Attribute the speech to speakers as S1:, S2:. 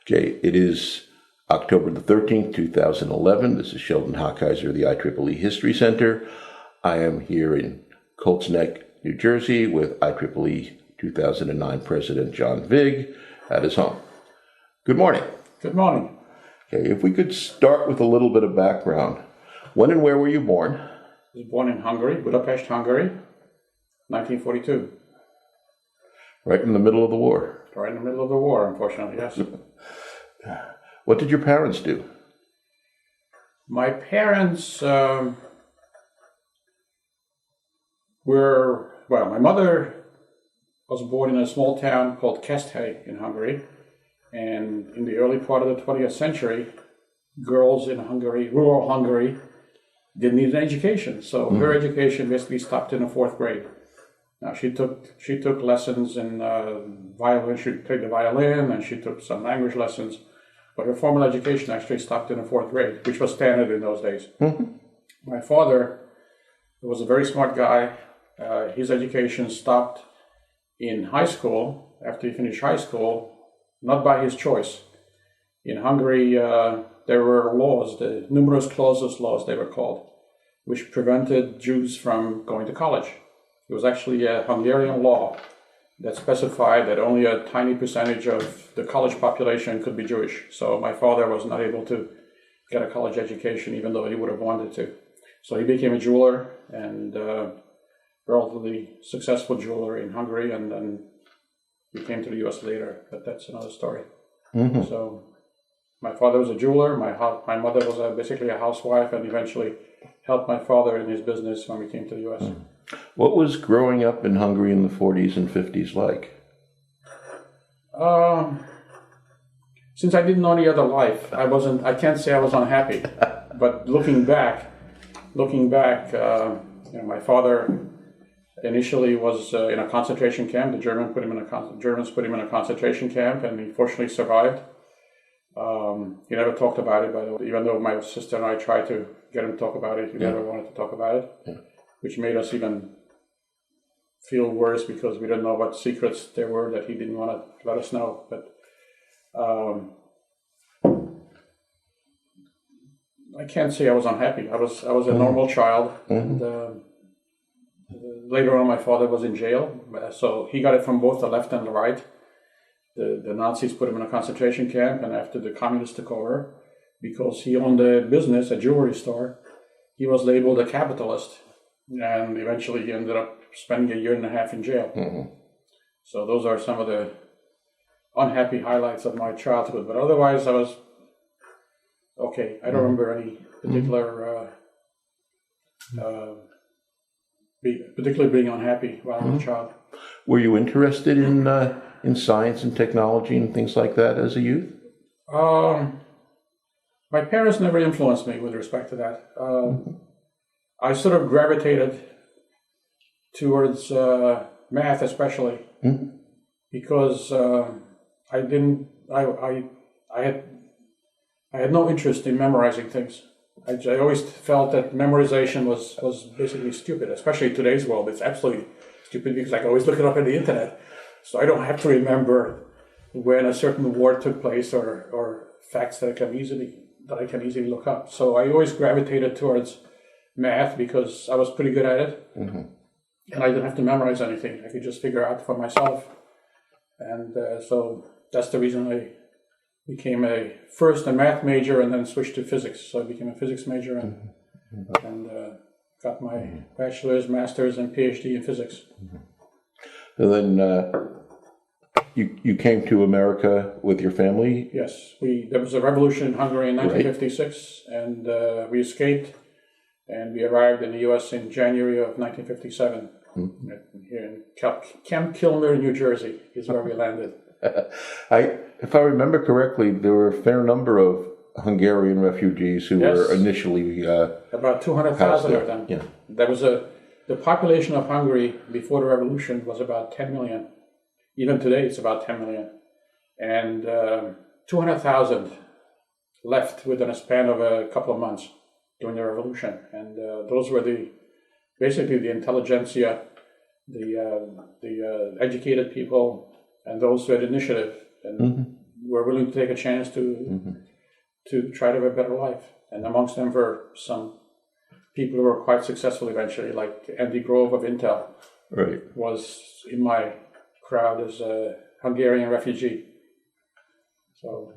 S1: Okay, it is October the 13th, 2011. This is Sheldon Hockheiser of the IEEE History Center. I am here in Colts Neck, New Jersey with IEEE 2009 President John Vigg at his home. Good morning.
S2: Good morning.
S1: Okay, if we could start with a little bit of background. When and where were you born?
S2: I was born in Hungary, Budapest, Hungary, 1942.
S1: Right in the middle of the war.
S2: Right in the middle of the war, unfortunately, yes.
S1: What did your parents do?
S2: My parents my mother was born in a small town called Keszthely in Hungary. And in the early part of the 20th century, girls in Hungary, rural Hungary, didn't need an education. So her education basically stopped in the fourth grade. Now she took lessons in violin. She played the violin, and she took some language lessons. But her formal education actually stopped in the fourth grade, which was standard in those days. My father was a very smart guy. His education stopped in high school. After he finished high school, not by his choice. In Hungary, there were laws, the numerous clauses laws they were called, which prevented Jews from going to college. It was actually a Hungarian law that specified that only a tiny percentage of the college population could be Jewish. So my father was not able to get a college education, even though he would have wanted to. So he became a jeweler, and relatively successful jeweler in Hungary, and then he came to the U.S. later, but that's another story. So my father was a jeweler. My mother was basically a housewife, and eventually helped my father in his business when we came to the U.S.
S1: What was growing up in Hungary in the 40s and 50s like?
S2: Since I didn't know any other life, I can't say I was unhappy. But looking back, my father initially was in a concentration camp. The Germans put him in a concentration camp, and he fortunately survived. He never talked about it, by the way. Even though my sister and I tried to get him to talk about it, he never wanted to talk about it, which made us even feel worse because we didn't know what secrets there were that he didn't want to let us know. But I can't say I was unhappy. I was a normal child, and later on my father was in jail, so he got it from both the left and the right. The Nazis put him in a concentration camp, and after the communists took over, because he owned a business, a jewelry store, he was labeled a capitalist, and eventually he ended up spending 1.5 years in jail. So those are some of the unhappy highlights of my childhood, but otherwise I was okay. I don't remember any particular, particularly being unhappy while I was a child.
S1: Were you interested in science and technology and things like that as a youth?
S2: My parents never influenced me with respect to that. I sort of gravitated towards math, especially because I had no interest in memorizing things. I always felt that memorization was basically stupid, especially in today's world. It's absolutely stupid because I can always look it up on the internet. So I don't have to remember when a certain war took place or facts that I can easily look up. So I always gravitated towards math because I was pretty good at it. And I didn't have to memorize anything. I could just figure out for myself. And so that's the reason I became first a math major and then switched to physics. So I became a physics major and got my bachelor's, master's, and PhD in physics.
S1: And then you came to America with your family?
S2: Yes. There was a revolution in Hungary in 1956, and we escaped, and we arrived in the U.S. in January of 1957. Here in Camp Kilmer, New Jersey is where we landed.
S1: If I remember correctly, there were a fair number of Hungarian refugees who were initially
S2: about 200,000 of them.
S1: Yeah.
S2: There was the population of Hungary before the revolution was about 10 million. Even today, it's about 10 million. And 200,000 left within a span of a couple of months during the revolution. And those were basically the intelligentsia, the educated people, and those who had initiative. And were willing to take a chance to try to have a better life. And amongst them were some people who were quite successful eventually, like Andy Grove of Intel
S1: Right.
S2: was in my crowd as a Hungarian refugee. So